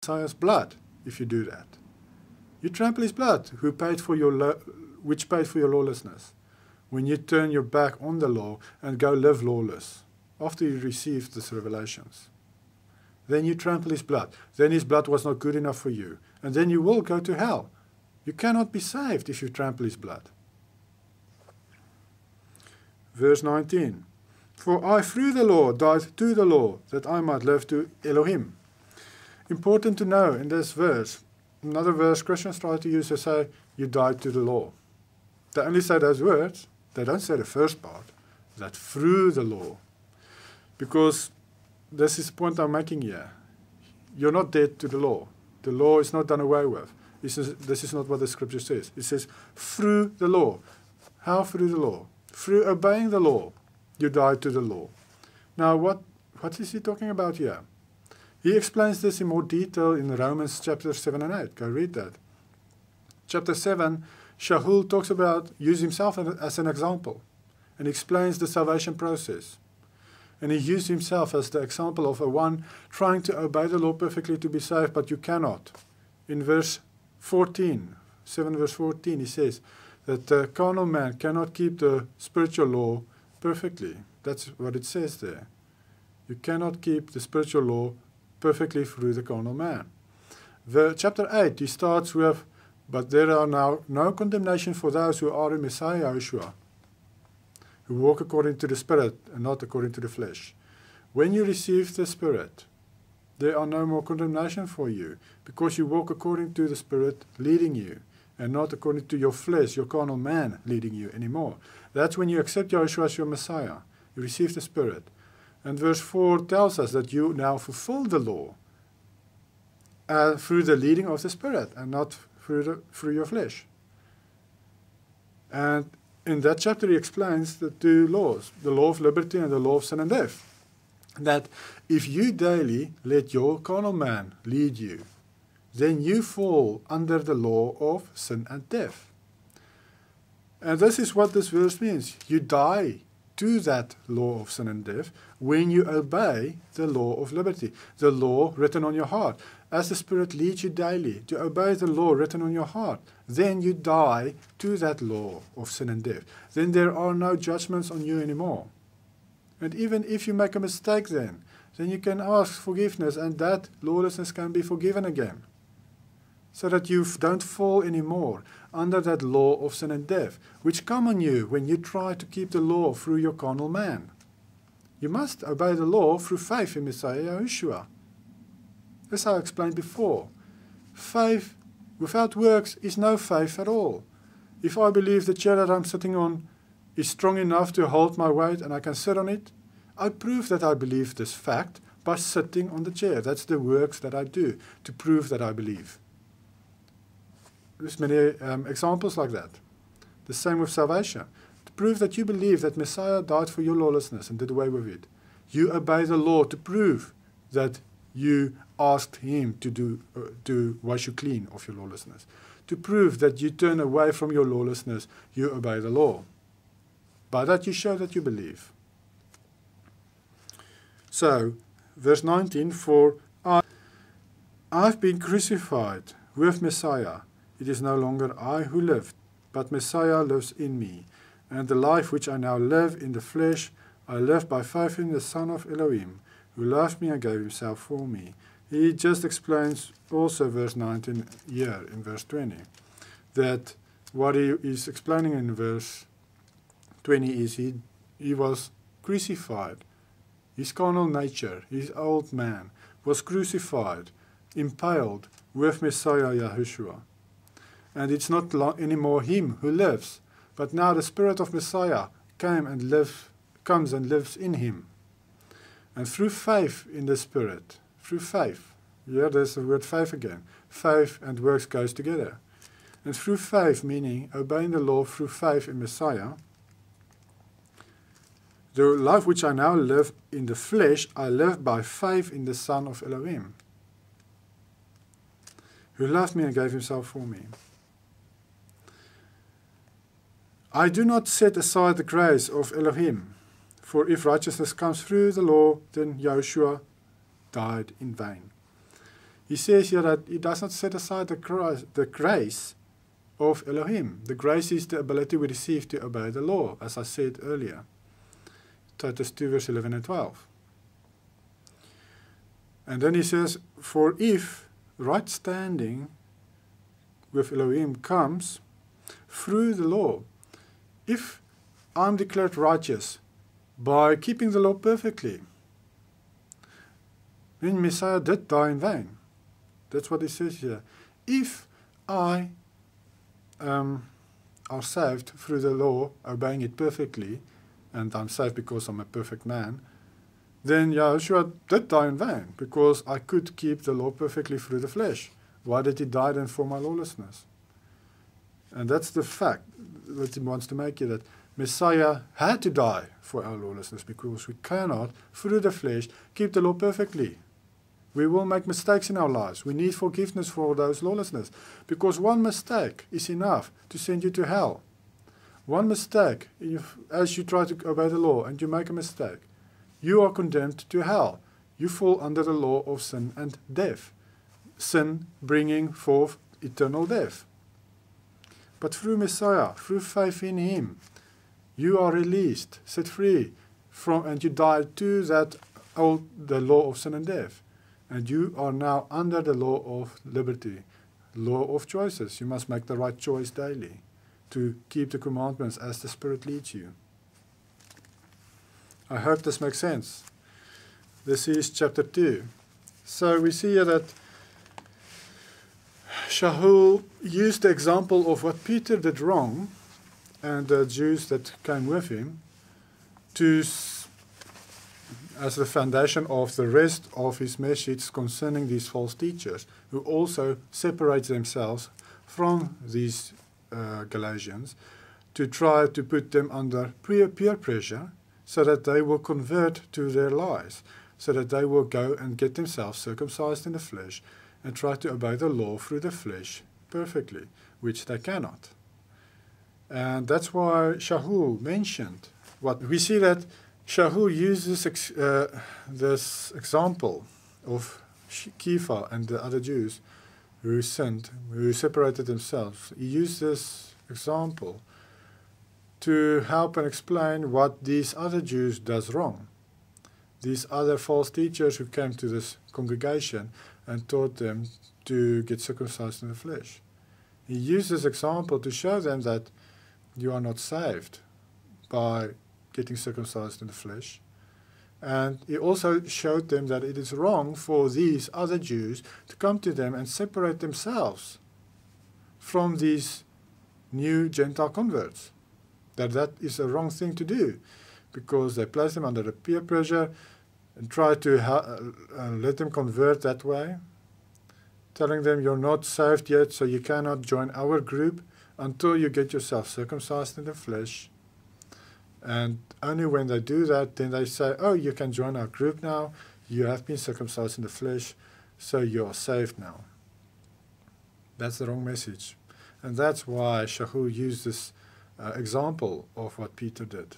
Messiah's blood if you do that. You trample his blood, which paid for your lawlessness, when you turn your back on the law and go live lawless, after you received these revelations. Then you trample his blood. Then his blood was not good enough for you. And then you will go to hell. You cannot be saved if you trample his blood. Verse 19. For I through the law died to the law, that I might live to Elohim. Important to know in this verse, another verse Christians try to use to say, you died to the law. They only say those words. They don't say the first part, that through the law. Because this is the point I'm making here. You're not dead to the law. The law is not done away with. This is not what the scripture says. It says through the law. How through the law? Through obeying the law, you died to the law. Now, what is he talking about here? He explains this in more detail in Romans chapter 7 and 8. Go read that. Chapter 7, Shaul talks about, use himself as an example, and explains the salvation process. And he used himself as the example of a one trying to obey the law perfectly to be saved, but you cannot. In verse 14, 7 verse 14, he says that the carnal man cannot keep the spiritual law perfectly. That's what it says there. You cannot keep the spiritual law perfectly through the carnal man. Chapter 8, he starts with, but there are now no condemnation for those who are in Messiah Yahushua, who walk according to the Spirit and not according to the flesh. When you receive the Spirit, there are no more condemnation for you, because you walk according to the Spirit leading you, and not according to your flesh, your carnal man leading you anymore. That's when you accept Yahushua as your Messiah. You receive the Spirit. And verse 4 tells us that you now fulfill the law through the leading of the Spirit, and not through your flesh. And in that chapter, he explains the two laws, the law of liberty and the law of sin and death. That if you daily let your carnal man lead you, then you fall under the law of sin and death. And this is what this verse means. You die to that law of sin and death when you obey the law of liberty, the law written on your heart. As the Spirit leads you daily to obey the law written on your heart, then you die to that law of sin and death. Then there are no judgments on you anymore. And even if you make a mistake then you can ask forgiveness, and that lawlessness can be forgiven again. So that you don't fall anymore under that law of sin and death, which come on you when you try to keep the law through your carnal man. You must obey the law through faith in Messiah Yahushua. As I explained before, faith without works is no faith at all. If I believe the chair that I'm sitting on is strong enough to hold my weight and I can sit on it, I prove that I believe this fact by sitting on the chair. That's the works that I do to prove that I believe. There's many examples like that. The same with salvation. To prove that you believe that Messiah died for your lawlessness and did away with it, you obey the law to prove that you asked him to wash you clean of your lawlessness. To prove that you turn away from your lawlessness, you obey the law. By that you show that you believe. So, verse 19, for I've been crucified with Messiah. It is no longer I who live, but Messiah lives in me. And the life which I now live in the flesh, I live by faith in the Son of Elohim, who loved me and gave himself for me. He just explains also verse 19 here in verse 20, that what he is explaining in verse 20 is he was crucified. His carnal nature, his old man, was crucified, impaled with Messiah Yahushua. And it's not anymore him who lives, but now the Spirit of Messiah comes and lives in him. And through faith in the Spirit, through faith, yeah, there's the word faith again. Faith and works goes together. And through faith, meaning obeying the law through faith in Messiah, the life which I now live in the flesh, I live by faith in the Son of Elohim, who loved me and gave himself for me. I do not set aside the grace of Elohim, for if righteousness comes through the law, then Yahushua died in vain. he says here that he does not set aside the grace of Elohim. The grace is the ability we receive to obey the law, as I said earlier. Titus 2 verse 11 and 12. And then he says, for if right standing with Elohim comes through the law, if I'm declared righteous by keeping the law perfectly, then Messiah did die in vain. That's what he says here. If I are saved through the law, obeying it perfectly, and I'm saved because I'm a perfect man, then Yahushua did die in vain, because I could keep the law perfectly through the flesh. Why did he die then for my lawlessness? And that's the fact that he wants to make here, that Messiah had to die for our lawlessness, because we cannot, through the flesh, keep the law perfectly. We will make mistakes in our lives. We need forgiveness for those lawlessness, because one mistake is enough to send you to hell. One mistake, as you try to obey the law and you make a mistake, you are condemned to hell. You fall under the law of sin and death. Sin bringing forth eternal death. But through Messiah, through faith in him, you are released, set free from, and you die to the law of sin and death. And you are now under the law of liberty, law of choices. You must make the right choice daily to keep the commandments as the Spirit leads you. I hope this makes sense. This is chapter 2. So we see here that Shaul used the example of what Peter did wrong and the Jews that came with him as the foundation of the rest of his message concerning these false teachers, who also separate themselves from these Galatians, to try to put them under peer pressure, so that they will convert to their lies, so that they will go and get themselves circumcised in the flesh and try to obey the law through the flesh perfectly, which they cannot. And that's why Shaul mentioned what we see, that Shaul uses this example of Kepha and the other Jews who sinned, who separated themselves. He used this example to help and explain what these other Jews does wrong. These other false teachers who came to this congregation and taught them to get circumcised in the flesh. He used this example to show them that you are not saved by getting circumcised in the flesh. And he also showed them that it is wrong for these other Jews to come to them and separate themselves from these new Gentile converts. That is a wrong thing to do, because they place them under the peer pressure and try to let them convert that way, telling them you're not saved yet, so you cannot join our group until you get yourself circumcised in the flesh. And only when they do that, then they say, oh, you can join our group now, you have been circumcised in the flesh, so you are saved now. That's the wrong message. And that's why Shaul used this example of what Peter did.